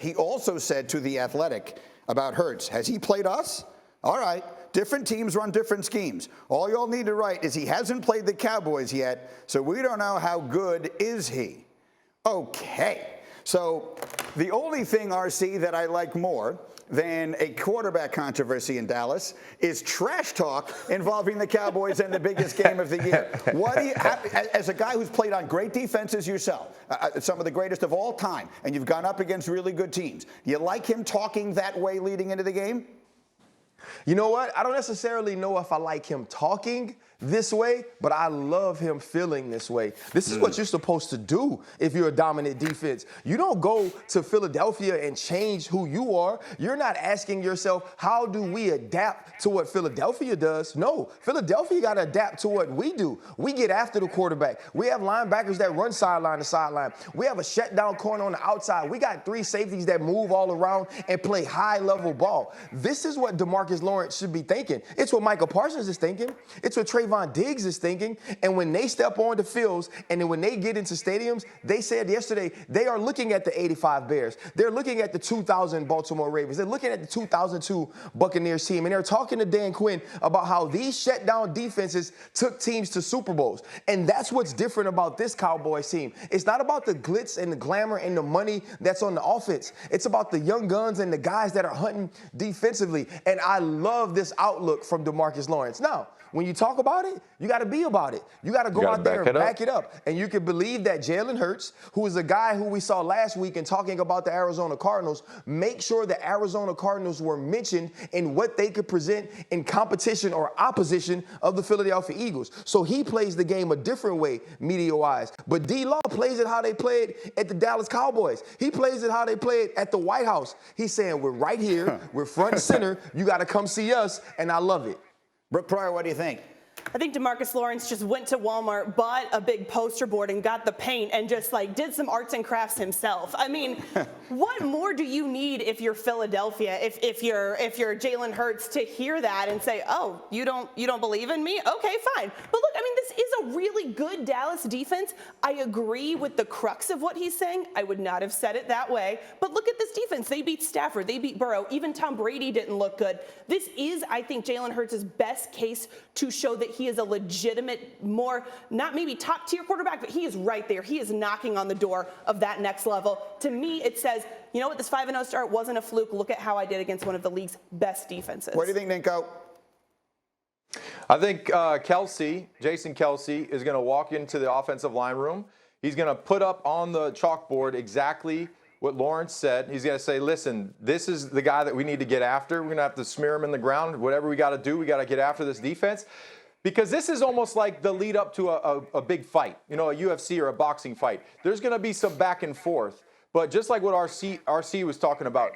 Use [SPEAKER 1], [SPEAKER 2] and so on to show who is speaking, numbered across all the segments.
[SPEAKER 1] He also said to The Athletic about Hurts, has he played us? All right, different teams run different schemes. All y'all need to write is he hasn't played the Cowboys yet, so we don't know how good is he. Okay, so the only thing, RC, that I like more than a quarterback controversy in Dallas is trash talk involving the Cowboys and the biggest game of the year. What do you, as a guy who's played on great defenses yourself, some of the greatest of all time, and you've gone up against really good teams, do you like him talking that way leading into the game?
[SPEAKER 2] You know what? I don't necessarily know if I like him talking this way, but I love him feeling this way. This is what you're supposed to do if you're a dominant defense. You don't go to Philadelphia and change who you are. You're not asking yourself, how do we adapt to what Philadelphia does? No, Philadelphia got to adapt to what we do. We get after the quarterback. We have linebackers that run sideline to sideline. We have a shutdown corner on the outside. We got 3 safeties that move all around and play high-level ball. This is what Demarcus Lawrence should be thinking. It's what Michael Parsons is thinking. It's what Trayvon Diggs is thinking. And when they step on the fields and then when they get into stadiums, they said yesterday they are looking at the 85 Bears. They're looking at the 2000 Baltimore Ravens. They're looking at the 2002 Buccaneers team. And they're talking to Dan Quinn about how these shutdown defenses took teams to Super Bowls. And that's what's different about this Cowboys team. It's not about the glitz and the glamour and the money that's on the offense. It's about the young guns and the guys that are hunting defensively. And I love this outlook from Demarcus Lawrence. Now, when you talk about it, you got to be about it. You got to go out there and back it up. And you can believe that Jalen Hurts, who is a guy who we saw last week in talking about the Arizona Cardinals, make sure the Arizona Cardinals were mentioned in what they could present in competition or opposition of the Philadelphia Eagles. So he plays the game a different way, media-wise. But D-Law plays it how they played at the Dallas Cowboys. He plays it how they played at the White House. He's saying, we're right here, we're front and center, you got to come see us, and I love it.
[SPEAKER 1] Brooke Pryor, what do you think?
[SPEAKER 3] I think Demarcus Lawrence just went to Walmart, bought a big poster board and got the paint and just like did some arts and crafts himself. I mean, what more do you need if you're Philadelphia, if you're Jalen Hurts, to hear that and say, oh, you don't believe in me? Okay, fine. But look, I mean, this is a really good Dallas defense. I agree with the crux of what he's saying. I would not have said it that way. But look at this defense. They beat Stafford. They beat Burrow. Even Tom Brady didn't look good. This is, I think, Jalen Hurts' best case to show that he is a legitimate, more, not maybe top tier quarterback, but he is right there. He is knocking on the door of that next level. To me, it says, you know what, this 5-0 start wasn't a fluke. Look at how I did against one of the league's best defenses.
[SPEAKER 1] What do you think, Ninko?
[SPEAKER 4] I think Jason Kelce is going to walk into the offensive line room. He's going to put up on the chalkboard exactly what Lawrence said. He's going to say, listen, this is the guy that we need to get after. We're going to have to smear him in the ground. Whatever we got to do, we got to get after this defense. Because this is almost like the lead up to a big fight, you know, a UFC or a boxing fight. There's going to be some back and forth. But just like what RC was talking about,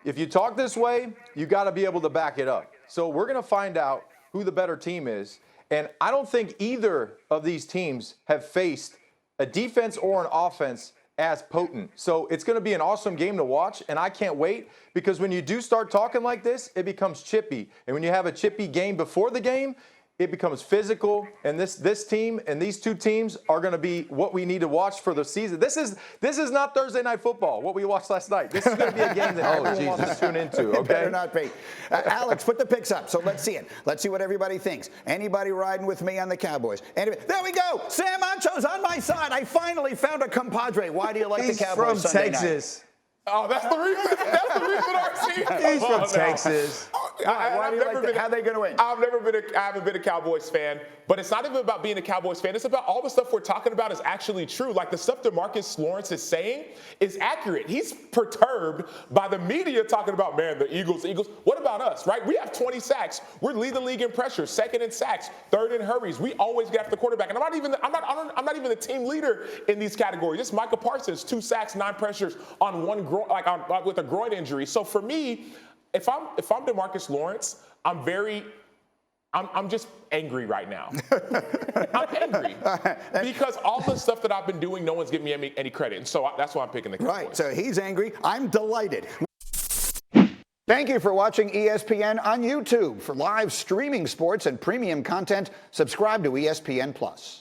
[SPEAKER 4] if you talk this way, you got to be able to back it up. So we're going to find out who the better team is. And I don't think either of these teams have faced a defense or an offense as potent. So it's going to be an awesome game to watch, and I can't wait, because when you do start talking like this, it becomes chippy. And when you have a chippy game before the game, it becomes physical, and this team and these two teams are going to be what we need to watch for the season. This is not Thursday Night Football, what we watched last night. This is going to be a game that everyone wants to tune into, okay?
[SPEAKER 1] It better not be. Alex, put the picks up, so let's see it. Let's see what everybody thinks. Anybody riding with me on the Cowboys? There we go. Sam Ancho's on my side. I finally found a compadre. Why do you like the Cowboys
[SPEAKER 2] He's from
[SPEAKER 1] Sunday
[SPEAKER 2] Texas.
[SPEAKER 1] night?
[SPEAKER 5] Oh, that's the reason. That's the reason RC.
[SPEAKER 2] He's from Texas.
[SPEAKER 1] Why do you like that? How are they going to win?
[SPEAKER 5] I haven't been a Cowboys fan, but it's not even about being a Cowboys fan. It's about all the stuff we're talking about is actually true. Like the stuff Demarcus Lawrence is saying is accurate. He's perturbed by the media talking about, man, the Eagles. What about us, right? We have 20 sacks. We're leading the league in pressure, second in sacks, third in hurries. We always get after the quarterback. And I'm not even the team leader in these categories. It's Michael Parsons, 2 sacks, 9 pressures on one with a groin injury. So for me, if I'm Demarcus Lawrence, I'm just angry right now. I'm angry because all the stuff that I've been doing, no one's giving me any credit. And so that's why I'm picking the Cowboys.
[SPEAKER 1] Right, so he's angry. I'm delighted. Thank you for watching ESPN on YouTube. For live streaming sports and premium content, subscribe to ESPN+.